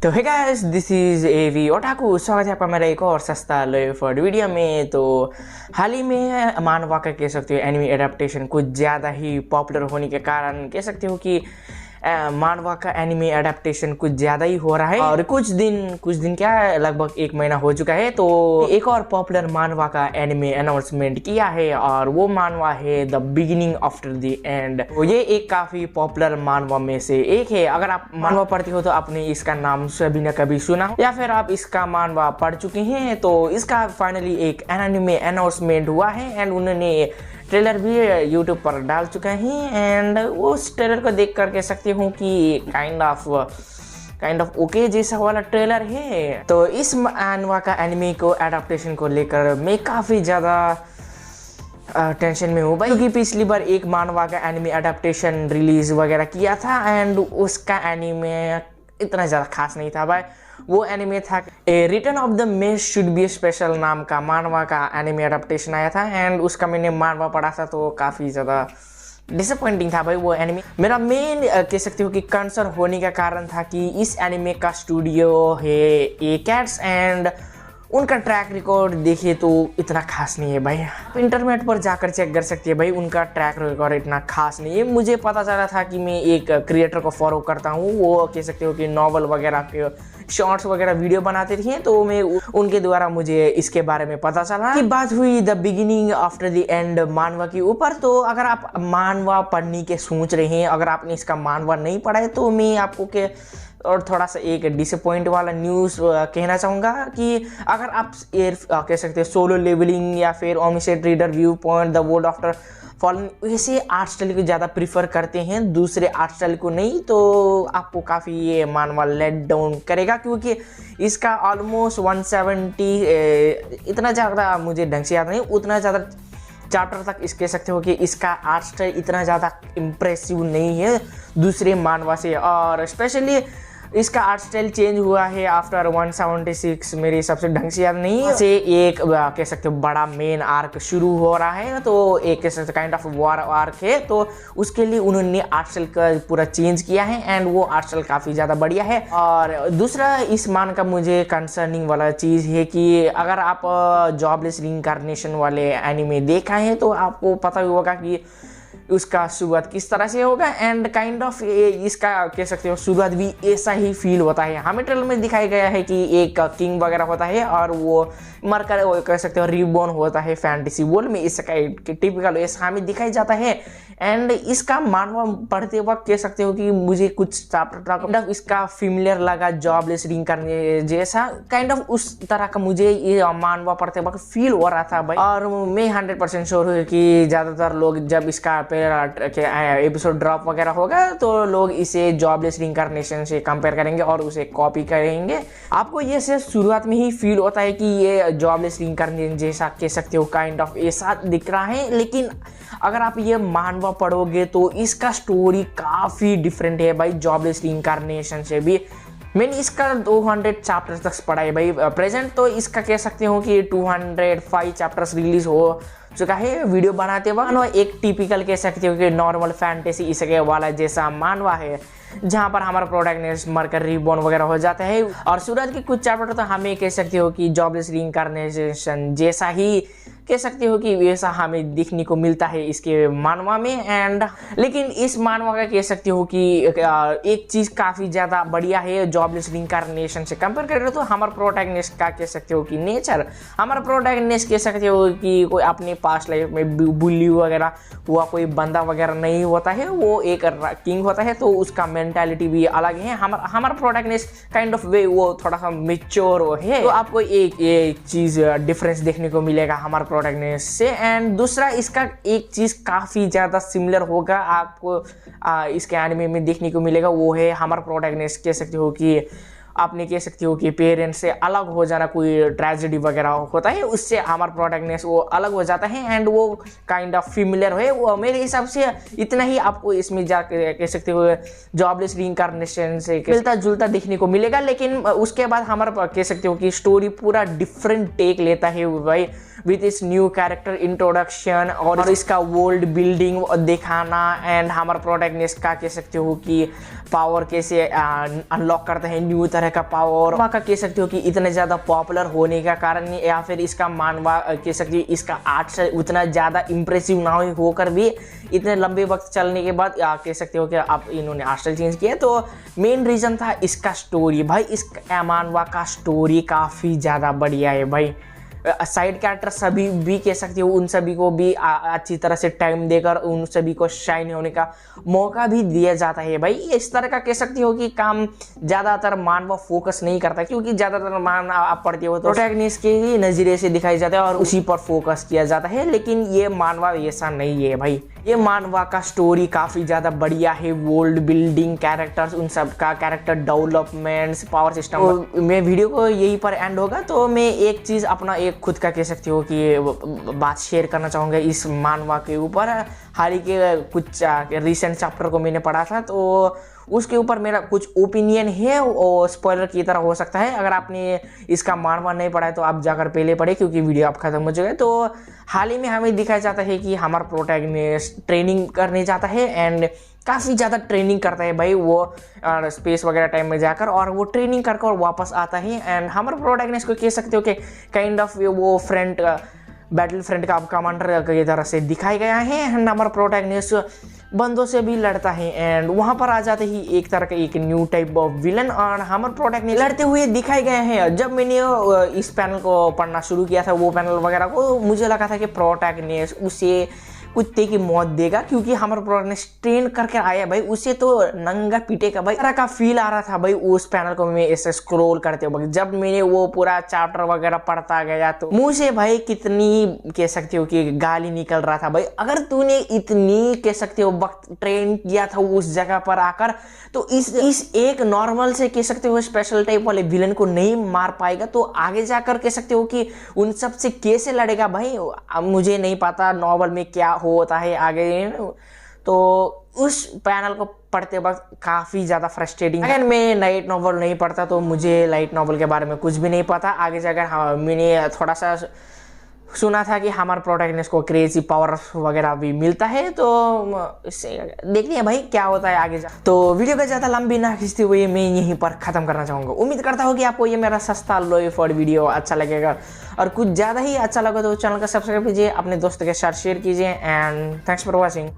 तो है guys, this is AV otaku. स्वागत है आपका मेरा एक और सस्ता लोफर्ड वीडियो में। तो हाल ही में मानवा का कह सकते हो एनिमे एडेप्टेशन कुछ ज़्यादा ही पॉपुलर होने के कारण कह सकते हो कि मानवा का एनिमे एडेप्टेशन कुछ ज़्यादा ही हो रहा है। और कुछ दिन क्या लगभग 1 महीना हो चुका है तो एक और पॉपुलर मानवा का एनिमे अनाउंसमेंट किया है और वो मानवा है the beginning after the end. तो ये एक काफ़ी पॉपुलर मानवा में से एक है। अगर आप मानवा पढ़ते हो तो आपने इसका नाम कभी न कभी सुना हो या फिर आप इसका मानवा पढ़ चुके हैं। तो इसका फाइनली एक एनिमे अनाउंसमेंट हुआ है एंड उन्होंने ट्रेलर भी यूट्यूब पर डाल चुका है एंड उस ट्रेलर को देख कर कह सकते हूँ कि काइंड ऑफ ओके जैसा वाला ट्रेलर है। तो इस मानवा का एनिमे को एडाप्टेशन को लेकर मैं काफ़ी ज़्यादा टेंशन में हूँ भाई, क्योंकि पिछली बार एक मानवा का एनिमे एडाप्टेशन रिलीज वगैरह किया था एंड उसका एनिमे इतना ज़्यादा खास नहीं था भाई। वो एनिमे था a return of the mess should be special नाम का मानवा का एनिमे एडाप्टेशन आया था एंड उसका मैंने मानवा पढ़ा था तो काफ़ी ज़्यादा डिसअपॉइंटिंग था भाई वो एनिमे। मेरा मेन कह सकते हो कि कंसर्न होने का कारण था कि इस एनिमे का स्टूडियो है ए कैट्स एंड उनका ट्रैक रिकॉर्ड देखिए तो इतना खास नहीं है भाई। इंटरनेट पर जाकर चेक कर सकते हैं भाई, उनका ट्रैक रिकॉर्ड इतना खास नहीं है। मुझे पता चला था कि मैं एक क्रिएटर को फॉलो करता हूँ, वो कह सकते हो कि नॉवल वगैरह के शॉर्ट्स वगैरह वीडियो बनाते थे तो मैं उनके द्वारा मुझे इसके बारे में पता चला कि बात हुई the beginning after the end मानवा के ऊपर। तो अगर आप मानवा पढ़ने के सोच रहे हैं, अगर आपने इसका मानवा नहीं पढ़ा है तो मैं आपको के और थोड़ा सा एक डिसअपॉइंट वाला न्यूज़ कहना चाहूँगा कि अगर आप कह सकते हैं सोलो लेवलिंग या फिर omniscient reader view point the world after fallen वैसे आर्ट स्टाइल को ज़्यादा प्रीफर करते हैं, दूसरे आर्ट स्टाइल को नहीं, तो आपको काफ़ी ये मानवा लेट डाउन करेगा क्योंकि इसका ऑलमोस्ट 170 इतना ज़्यादा मुझे ढंग से याद नहीं, उतना ज़्यादा चैप्टर तक इस कह सकते हो कि इसका आर्ट स्टाइल इतना ज़्यादा इम्प्रेसिव नहीं है दूसरे मानवा से। और स्पेशली इसका आर्ट स्टाइल चेंज हुआ है आफ्टर 176 मेरे हिसाब से ढंग से याद नहीं से एक कह सकते हो बड़ा मेन आर्क शुरू हो रहा है, तो एक कह सकते काइंड ऑफ वॉर आर्क है, तो उसके लिए उन्होंने आर्ट स्टाइल का पूरा चेंज किया है एंड वो आर्ट स्टाइल काफ़ी ज़्यादा बढ़िया है। और दूसरा इस मान का मुझे कंसर्निंग वाला चीज़ है कि अगर आप जॉबलेस रिइंकार्नेशन वाले एनिमे देखा है तो आपको पता ही होगा कि उसका शुरुआत किस तरह से होगा एंड काइंड ऑफ इसका कह सकते हो शुरुआत भी ऐसा ही फील होता है। हमें ट्रेलर में दिखाया गया है कि एक किंग वगैरह होता है और वो मरकर वो कह सकते हो रिबॉर्न होता है फैंटेसी वर्ल्ड में, इसका टिपिकल ऐसा हमें दिखाई जाता है। एंड इसका मानवा पढ़ते वक्त कह सकते हो कि मुझे कुछ चैप्टर इसका फिमिलियर लगा जॉबलेस रिइंकार्नेशन जैसा, काइंड ऑफ उस तरह का मुझे ये मानवा पढ़ते वक्त फील हो रहा था भाई। और मैं 100% श्योर हूँ कि ज़्यादातर लोग जब इसका एपिसोड ड्रॉप वगैरह होगा तो लोग इसे जॉबलेस रिइंकार्नेशन से कंपेयर करेंगे और उसे कॉपी करेंगे। आपको ये से शुरुआत में ही फील होता है कि ये जॉबलेस रिइंकार्नेशन जैसा कह सकते हो काइंड ऑफ ऐसा दिख रहा है, लेकिन अगर आप ये मानवा पढ़ोगे तो इसका स्टोरी काफ़ी डिफरेंट है भाई जॉबलेस रिइंकार्नेशन से भी। मैंने इसका 200 चैप्टर्स तक पढ़ा है भाई। प्रेजेंट तो इसका कह सकते हो कि 205 चैप्टर्स रिलीज हो चुका है। वीडियो बनाते वक्त एक टिपिकल कह सकते हो कि नॉर्मल फैंटेसी इसके वाला जैसा मानवा है जहाँ पर हमारा प्रोटैगनिस्ट मरकर रिबॉर्न वगैरह हो जाता है। और सूरज के कुछ चैप्टर तो हमें कह सकते हो कि जॉबलेस रिइंकार्नेशन जैसा ही कह सकते हो कि वैसा हमें दिखने को मिलता है इसके मानवा में। एंड लेकिन इस मानवा का कह सकते हो कि एक चीज़ काफ़ी ज़्यादा बढ़िया है जॉबलेस रिइंकार्नेशन से कंपेयर करें तो हमारा प्रोटैगनिस्ट का कह सकते हो कि नेचर, हमारा प्रोटैगनिस्ट कह सकते हो कि कोई अपने पास्ट लाइफ में बुली वगैरह हुआ कोई बंदा वगैरह नहीं होता है, वो एक किंग होता है तो उसका मेंटालिटी भी अलग है। हमारा प्रोटैगनिस्ट काइंड ऑफ वे वो थोड़ा सा मेच्योर है, तो आपको एक चीज़ डिफरेंस देखने को मिलेगा हमारा प्रोटैगनिस्ट से। एंड दूसरा इसका एक चीज़ काफ़ी ज़्यादा सिमिलर होगा आपको इसके एनिमे में देखने को मिलेगा, वो है हमारा प्रोटैगनिस्ट कह सकते हो कि आपने कह सकते हो कि पेरेंट्स से अलग हो जाना, कोई ट्रेजेडी वगैरह होता है उससे हमारा प्रोटैगनिस्ट वो अलग हो जाता है एंड वो काइंड ऑफ फिमिलियर है। वो मेरे हिसाब से इतना ही आपको इसमें जा कह सकते हो जॉबलेस रिइंकार्नेशन से मिलता जुलता देखने को मिलेगा, लेकिन उसके बाद हमारा कह सकते हो कि स्टोरी पूरा डिफरेंट टेक लेता है भाई विथ इस न्यू कैरेक्टर इंट्रोडक्शन और इसका वर्ल्ड बिल्डिंग दिखाना एंड हमारा प्रोटैगनिस्ट का कह सकते हो कि पावर कैसे अनलॉक करते हैं, न्यू तरह का पावर का कह सकते हो कि इतने ज़्यादा पॉपुलर होने का कारण, या फिर इसका मानवा कह सकते हो इसका आर्ट से उतना ज़्यादा इम्प्रेसिव ना होकर भी इतने लंबे वक्त चलने के बाद कह सकते हो कि अब इन्होंने आर्ट स्टाइल चेंज किया। तो मेन रीज़न था इसका स्टोरी भाई। इस मानवा का स्टोरी काफ़ी ज़्यादा बढ़िया है भाई। साइड कैरेक्टर सभी भी कह सकते हो, उन सभी को भी अच्छी तरह से टाइम देकर उन सभी को शाइन होने का मौका भी दिया जाता है भाई। इस तरह का कह सकते हो कि काम ज़्यादातर मानवा फोकस नहीं करता, क्योंकि ज़्यादातर मान आप पढ़ते हो तो प्रोटैगनिस्ट के ही नज़रिए से दिखाई जाता है और उसी पर फोकस किया जाता है। लेकिन ये मानवा ऐसा नहीं है भाई। ये मानवा का स्टोरी काफ़ी ज़्यादा बढ़िया है। वर्ल्ड बिल्डिंग, कैरेक्टर्स, उन सब का कैरेक्टर डेवलपमेंट्स, पावर सिस्टम। तो मैं वीडियो को यहीं पर एंड होगा। तो मैं एक चीज़ अपना एक खुद का कह सकती हो कि बात शेयर करना चाहूँगा इस मानवा के ऊपर। हाल ही के कुछ रिसेंट चैप्टर को मैंने पढ़ा था, तो उसके ऊपर मेरा कुछ ओपिनियन है और स्पॉइलर की तरह हो सकता है। अगर आपने इसका मानवा नहीं पढ़ा है तो आप जाकर पहले पढ़े, क्योंकि वीडियो आप खत्म हो चुका है। तो हाल ही में हमें दिखाया जाता है कि हमारा प्रोटैगनिस्ट ट्रेनिंग करने जाता है एंड काफ़ी ज़्यादा ट्रेनिंग करता है भाई वो स्पेस वगैरह टाइम में जाकर, और वो ट्रेनिंग करके और वापस आता है। एंड हमारे प्रोटैगनिस्ट को कह सकते हो कि काइंड ऑफ वो फ्रेंड, बैटल फ्रंट का कमांडर की तरह से दिखाया गया है। एंड हमारा प्रोटैगनिस्ट बंदों से भी लड़ता है एंड वहाँ पर आ जाते ही एक तरह का एक न्यू टाइप ऑफ विलन और हमारे प्रोटैगनिस्ट लड़ते हुए दिखाए गए हैं। जब मैंने इस पैनल को पढ़ना शुरू किया था, वो पैनल वगैरह को, मुझे लगा था कि प्रोटैगनिस्ट उसे कुत्ते की मौत देगा, क्योंकि हमारे प्रोटैगनिस्ट ट्रेन करके आया भाई, उसे तो नंगा पीटेगा भाई, तरह का फील आ रहा था भाई उस पैनल को मैं ऐसे स्क्रॉल करते वक्त। जब मैंने वो पूरा चैप्टर वगैरह पढ़ता गया तो मुंह से भाई कितनी कह सकते हो कि गाली निकल रहा था भाई। अगर तूने इतनी कह सकते हो वक्त ट्रेन किया था उस जगह पर आकर, तो इस एक नॉर्मल से कह सकते हो स्पेशल टाइप वाले विलन को नहीं मार पाएगा, तो आगे जाकर कह सकते हो कि उन सब से कैसे लड़ेगा भाई। मुझे नहीं पता नॉवल में क्या होता है आगे। तो उस पैनल को पढ़ते वक्त काफ़ी ज़्यादा फ्रस्ट्रेटिंग। अगर मैं लाइट नॉवल नहीं पढ़ता तो मुझे लाइट नॉवल के बारे में कुछ भी नहीं पता। आगे जाकर हाँ, मैंने थोड़ा सा सुना था कि हमारे प्रोटैगनिस्ट को क्रेजी पावर वगैरह भी मिलता है, तो इससे देखते हैं भाई क्या होता है आगे जा। तो वीडियो का ज़्यादा लंबी ना खींचते हुए मैं यहीं पर ख़त्म करना चाहूँगा। उम्मीद करता हूँ कि आपको ये मेरा सस्ता लो एफर्ट वीडियो अच्छा लगेगा, और कुछ ज़्यादा ही अच्छा लगा तो चैनल का सब्सक्राइब कीजिए, अपने दोस्तों के साथ शेयर कीजिए। And thanks for watching.